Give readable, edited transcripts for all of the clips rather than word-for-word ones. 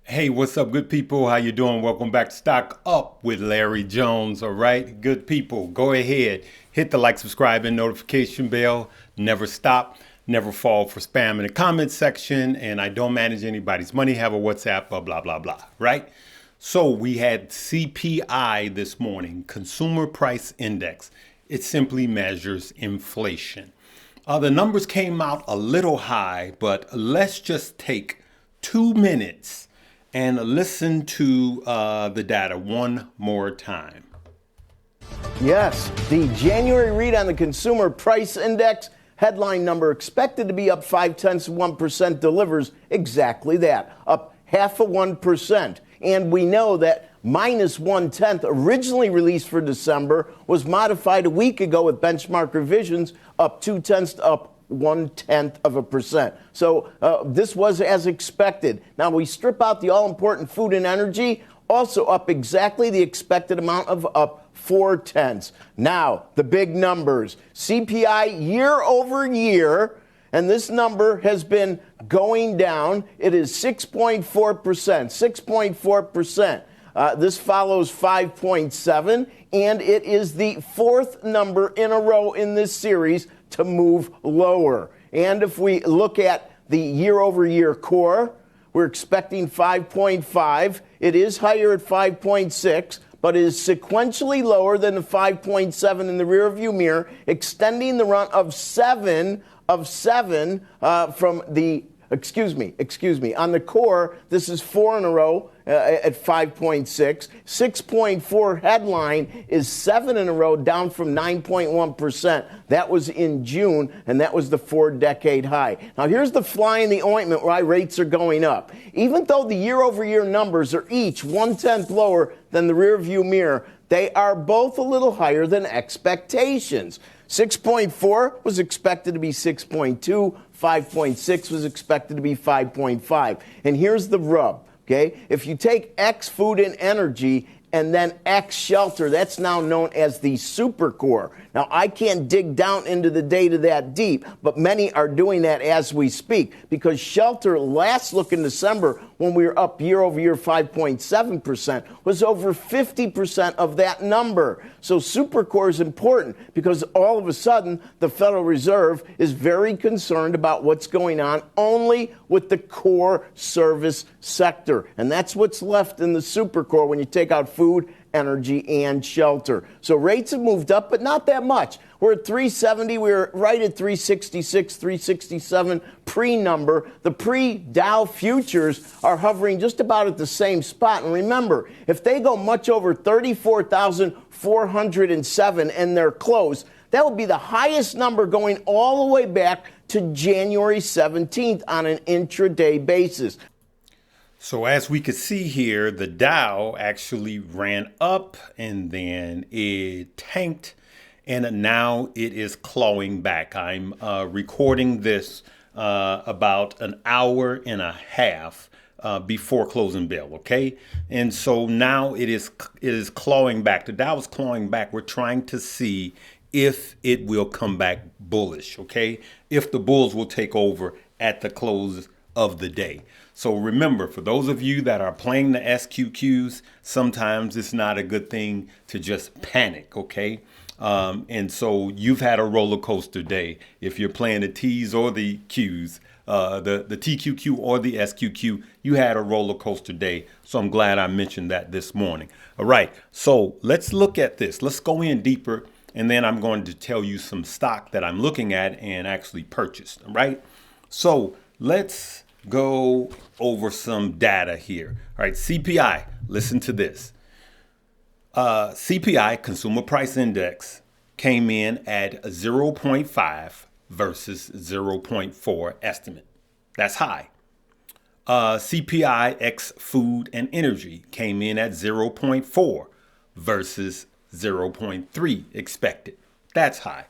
Hey, what's up, good people? How you doing? Welcome back to Stock Up with Larry Jones. All right, good people, go ahead, hit the like, subscribe, and notification bell. Never stop, never fall for spam in the comment section. And I don't manage anybody's money, have a WhatsApp, blah, blah, blah, blah, right? So we had CPI this morning, Consumer Price Index. It simply measures inflation. The numbers came out a little high, but let's just take 2 minutes and listen to the data one more time. Yes, the January read on the Consumer Price Index, headline number expected to be up 0.5% delivers exactly that, up 0.5%. And we know that minus 0.1, originally released for December, was modified a week ago with benchmark revisions up 0.2, up 0.1%. So this was as expected. Now we strip out the all-important food and energy, also up exactly the expected amount of up 0.4. Now the big numbers. CPI year over year, and this number has been going down. It is 6.4%, 6.4%. This follows 5.7, and it is the fourth number in a row in this series to move lower. And if we look at the year-over-year core, we're expecting 5.5. It is higher at 5.6, but is sequentially lower than the 5.7 in the rearview mirror, extending the run of seven from the Excuse me. On the core, this is 4 in a row at 5.6. 6.4 headline is 7 in a row, down from 9.1%. That was in June, and that was the 4-decade high. Now, here's the fly in the ointment why rates are going up. Even though the year-over-year numbers are each 1/10 lower than the rearview mirror, they are both a little higher than expectations. 6.4 was expected to be 6.2. 5.6 was expected to be 5.5. And here's the rub, okay? If you take X food and energy and then X shelter, that's now known as the supercore. Now, I can't dig down into the data that deep, but many are doing that as we speak, because shelter last look in December, when we were up year over year 5.7%, was over 50% of that number. So supercore is important because all of a sudden the Federal Reserve is very concerned about what's going on only with the core service sector. And that's what's left in the supercore when you take out food, energy, and shelter. So rates have moved up, but not that much. We're at 370. We were right at 366, 367 pre-number. The pre-Dow futures are hovering just about at the same spot. And remember, if they go much over 34,407 and they're close, that would be the highest number going all the way back to January 17th on an intraday basis. So as we could see here, the Dow actually ran up and then it tanked, and now it is clawing back. I'm recording this about an hour and a half before closing bell, okay? And so now it is clawing back. The Dow is clawing back. We're trying to see if it will come back bullish, okay? If the bulls will take over at the close of the day. So remember, for those of you that are playing the SQQs, sometimes it's not a good thing to just panic, okay? And so you've had a roller coaster day. If you're playing the T's or the Q's, the TQQ or the SQQ, you had a roller coaster day. So I'm glad I mentioned that this morning. All right, so let's look at this. Let's go in deeper, and then I'm going to tell you some stock that I'm looking at and actually purchased, all right? So let's go over some data here. All right, CPI, listen to this. CPI, Consumer Price Index, came in at 0.5 versus 0.4 estimate. That's high. CPI X food and energy came in at 0.4 versus 0.3 expected. That's high.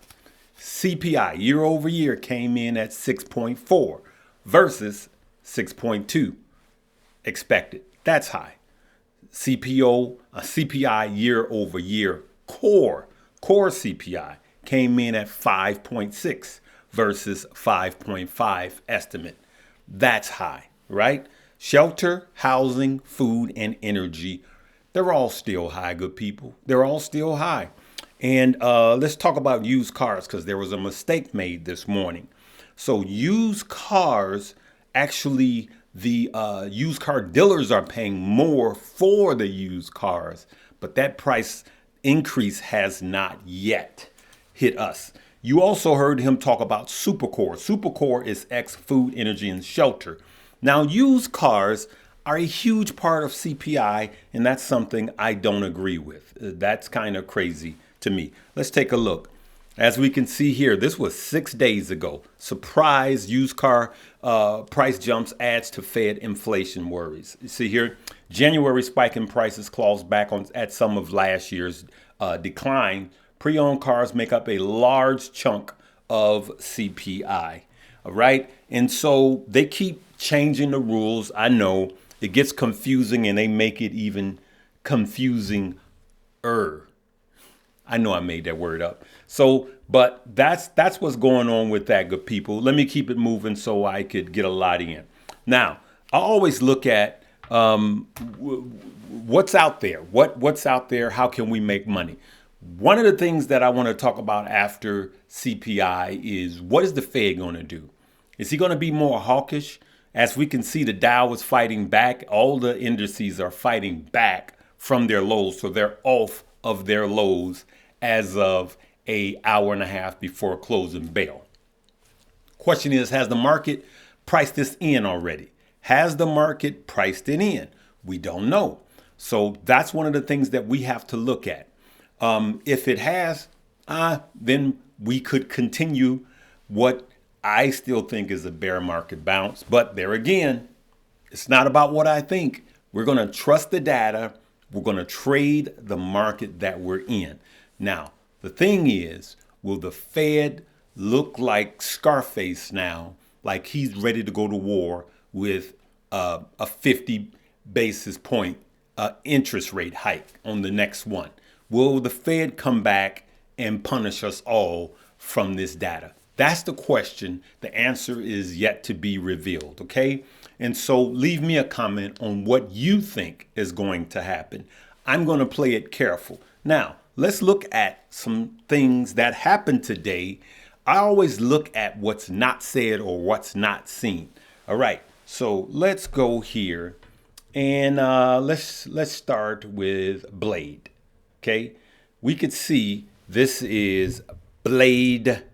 CPI year over year came in at 6.4 versus 6.2 expected. That's high. CPI year over year core CPI came in at 5.6 versus 5.5 estimate. That's high, right? Shelter, housing, food, and energy, they're all still high, good people. They're all still high. And let's talk about used cars because there was a mistake made this morning. So used cars, actually, the used car dealers are paying more for the used cars, but that price increase has not yet hit us. You also heard him talk about Supercore. Supercore is X food, energy, and shelter. Now, used cars are a huge part of CPI, and that's something I don't agree with. That's kind of crazy to me. Let's take a look. As we can see here, this was 6 days ago. Surprise used car price jumps adds to Fed inflation worries. You see here, January spike in prices claws back on at some of last year's decline. Pre-owned cars make up a large chunk of CPI. All right. And so they keep changing the rules. I know it gets confusing and they make it even confusing. I know I made that word up. So, but that's what's going on with that, good people. Let me keep it moving so I could get a lot in. Now, I always look at what's out there. What's out there? How can we make money? One of the things that I want to talk about after CPI is what is the Fed going to do? Is he going to be more hawkish? As we can see, the Dow is fighting back. All the indices are fighting back from their lows. So they're off of their lows as of an hour and a half before closing bell. Question is, has the market priced this in already? Has the market priced it in? We don't know. So that's one of the things that we have to look at. If it has, then we could continue what I still think is a bear market bounce. But there again, it's not about what I think. We're going to trust the data. We're going to trade the market that we're in. Now, the thing is, will the Fed look like Scarface now, like he's ready to go to war with a 50 basis point interest rate hike on the next one? Will the Fed come back and punish us all from this data? That's the question. The answer is yet to be revealed, okay? And so leave me a comment on what you think is going to happen. I'm going to play it careful. Now, let's look at some things that happened today. I always look at what's not said or what's not seen. All right, so let's go here and let's start with Blade. Okay, we could see this is Blade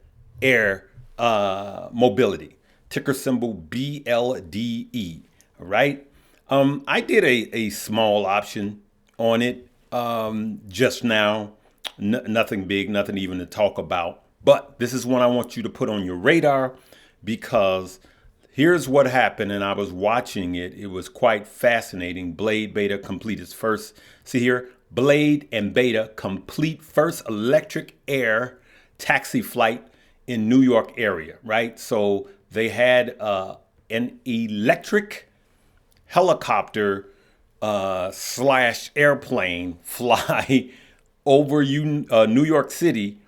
Air Mobility, ticker symbol BLDE. All right, I did a small option on it just now. Nothing big, nothing even to talk about. But this is one I want you to put on your radar because here's what happened. And I was watching it. It was quite fascinating. Blade Beta complete its first. See here, Blade and Beta complete first electric air taxi flight in New York area, right? So they had an electric helicopter slash airplane fly over New York City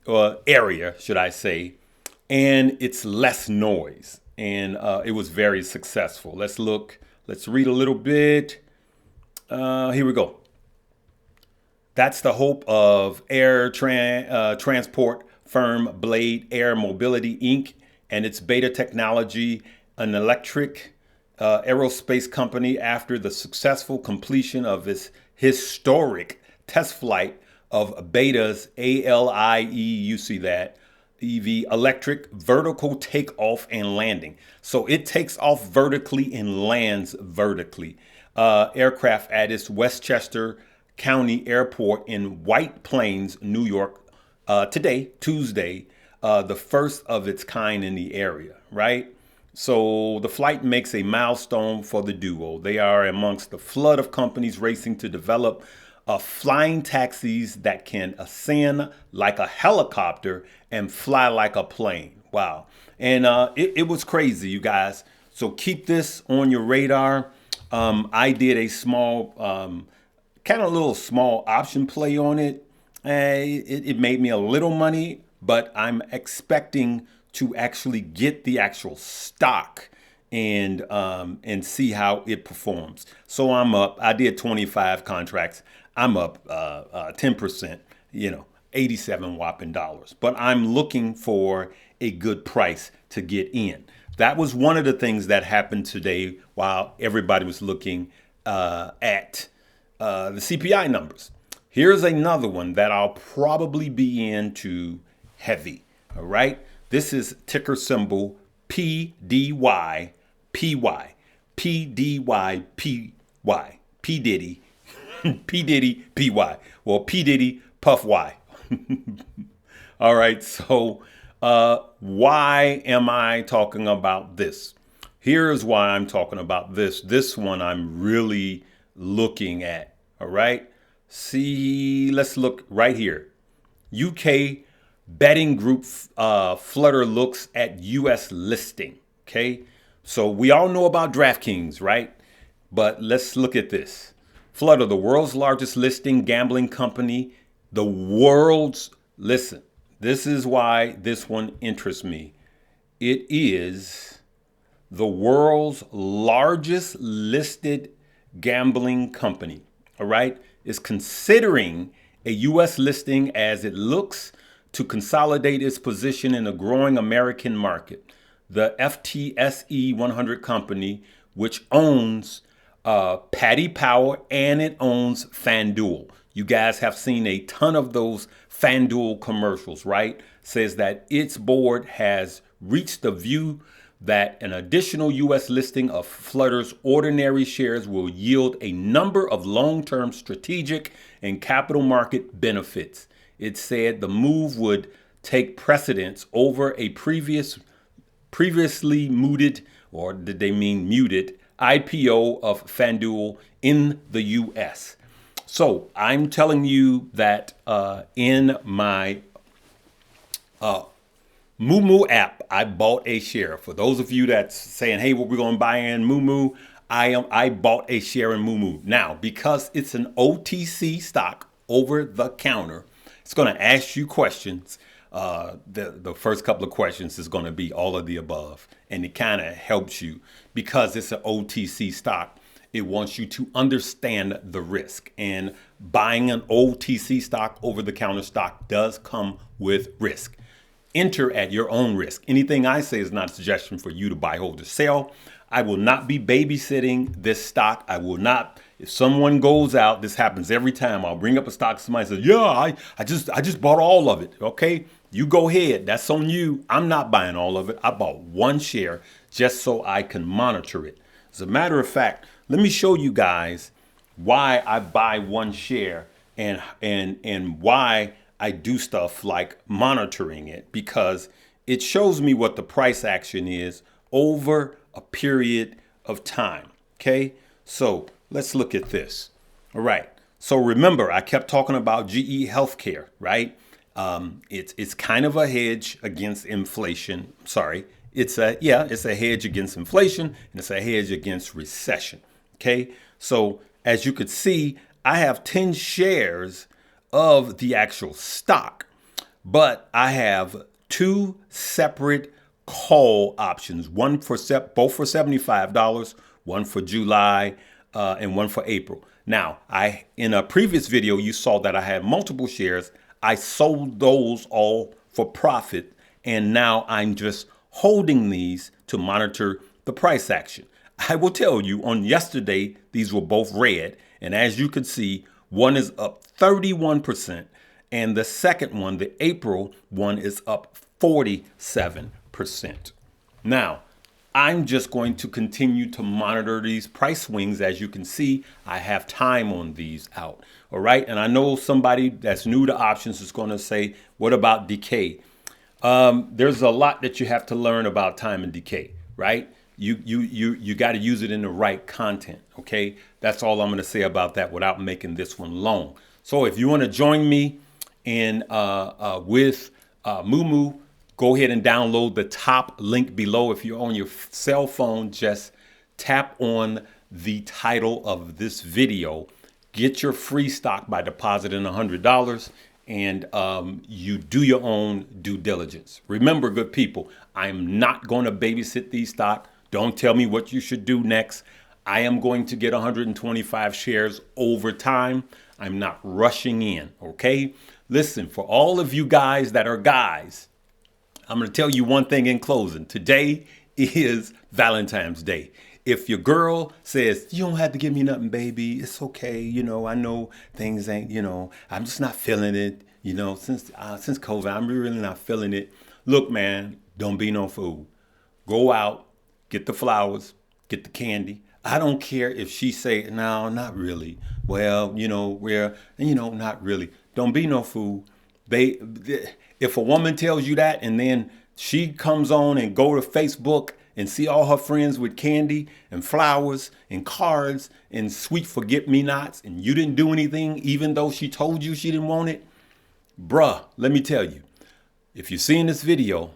area, should I say, and it's less noise. And it was very successful. Let's look. Let's read a little bit. Here we go. That's the hope of air transport firm Blade Air Mobility, Inc. and its Beta Technology, an electric aerospace company, after the successful completion of its historic test flight of Beta's ALIE, you see that, EV, electric vertical takeoff and landing. So it takes off vertically and lands vertically. Aircraft at its Westchester County Airport in White Plains, New York, today, Tuesday, the first of its kind in the area, right? So the flight makes a milestone for the duo. They are amongst the flood of companies racing to develop flying taxis that can ascend like a helicopter and fly like a plane. Wow. And it was crazy, you guys. So keep this on your radar. I did a small, kind of little small option play on it. It made me a little money, but I'm expecting to actually get the actual stock and see how it performs. So I'm up. I did 25 contracts. I'm up 10%. 87 whopping dollars. But I'm looking for a good price to get in. That was one of the things that happened today while everybody was looking at the CPI numbers. Here's another one that I'll probably be into heavy. All right. This is ticker symbol PDY PY. PDY P Diddy. P Diddy PY. Well, P Diddy Puff Y. All right. So why am I talking about this? Here's why I'm talking about this. This one I'm really looking at. All right. See, let's look right here. UK betting group Flutter looks at US listing. Okay. So we all know about DraftKings, right? But let's look at this. Flutter, the world's largest listing gambling company, listen, this is why this one interests me. It is the world's largest listed gambling company, all right, is considering a U.S. listing as it looks to consolidate its position in a growing American market. The FTSE 100 company, which owns Paddy Power and it owns FanDuel. You guys have seen a ton of those FanDuel commercials, right? Says that its board has reached the view that an additional U.S. listing of Flutter's ordinary shares will yield a number of long-term strategic and capital market benefits. It said the move would take precedence over a previously mooted, or did they mean muted, IPO of FanDuel in the U.S. So I'm telling you that in my Moo app, I bought a share. For those of you that's saying, hey, what we're going to buy in Moo, I bought a share in Moo. Now, because it's an OTC stock, over the counter, it's going to ask you questions. The first couple of questions is going to be all of the above. And it kind of helps you because it's an OTC stock. It wants you to understand the risk. And buying an OTC stock, over the counter stock, does come with risk. Enter at your own risk. Anything I say is not a suggestion for you to buy, hold, or sell. I will not be babysitting this stock. I will not. If someone goes out, this happens every time. I'll bring up a stock. Somebody says, yeah, I just bought all of it. Okay, you go ahead. That's on you. I'm not buying all of it. I bought one share just so I can monitor it. As a matter of fact, let me show you guys why I buy one share and why I do stuff like monitoring it, because it shows me what the price action is over a period of time. Okay, so let's look at this. All right. So remember, I kept talking about GE Healthcare, right? It's kind of a hedge against inflation. Sorry, it's a hedge against inflation, and it's a hedge against recession. Okay, so as you could see, I have 10 shares of the actual stock, but I have two separate call options, both for $75, one for July and one for April. Now, in a previous video, you saw that I had multiple shares. I sold those all for profit, and now I'm just holding these to monitor the price action. I will tell you, on yesterday, these were both red, and as you can see, one is up 31%, and the second one, the April one, is up 47%. Now, I'm just going to continue to monitor these price swings. As you can see, I have time on these out. All right. And I know somebody that's new to options is going to say, what about decay? There's a lot that you have to learn about time and decay, right? You got to use it in the right content. OK, that's all I'm going to say about that without making this one long. So if you want to join me in with Moo, go ahead and download the top link below. If you're on your cell phone, just tap on the title of this video. Get your free stock by depositing $100, and you do your own due diligence. Remember, good people, I'm not going to babysit these stock. Don't tell me what you should do next. I am going to get 125 shares over time. I'm not rushing in, okay? Listen, for all of you guys that are guys, I'm going to tell you one thing in closing. Today is Valentine's Day. If your girl says, you don't have to give me nothing, baby, it's okay. I know things ain't, I'm just not feeling it. Since COVID, I'm really not feeling it. Look, man, don't be no fool. Go out, get the flowers, get the candy. I don't care if she say, no, not really. Well, not really. Don't be no fool. If a woman tells you that and then she comes on and go to Facebook and see all her friends with candy and flowers and cards and sweet forget-me-nots and you didn't do anything even though she told you she didn't want it, bruh, let me tell you, if you're seeing this video,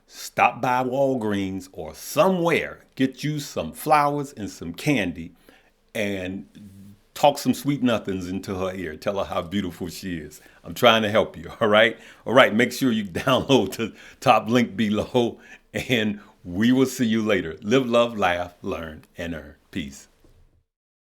stop by Walgreens or somewhere, get you some flowers and some candy and talk some sweet nothings into her ear. Tell her how beautiful she is. I'm trying to help you, all right? All right, make sure you download the top link below and we will see you later. Live, love, laugh, learn, and earn. Peace.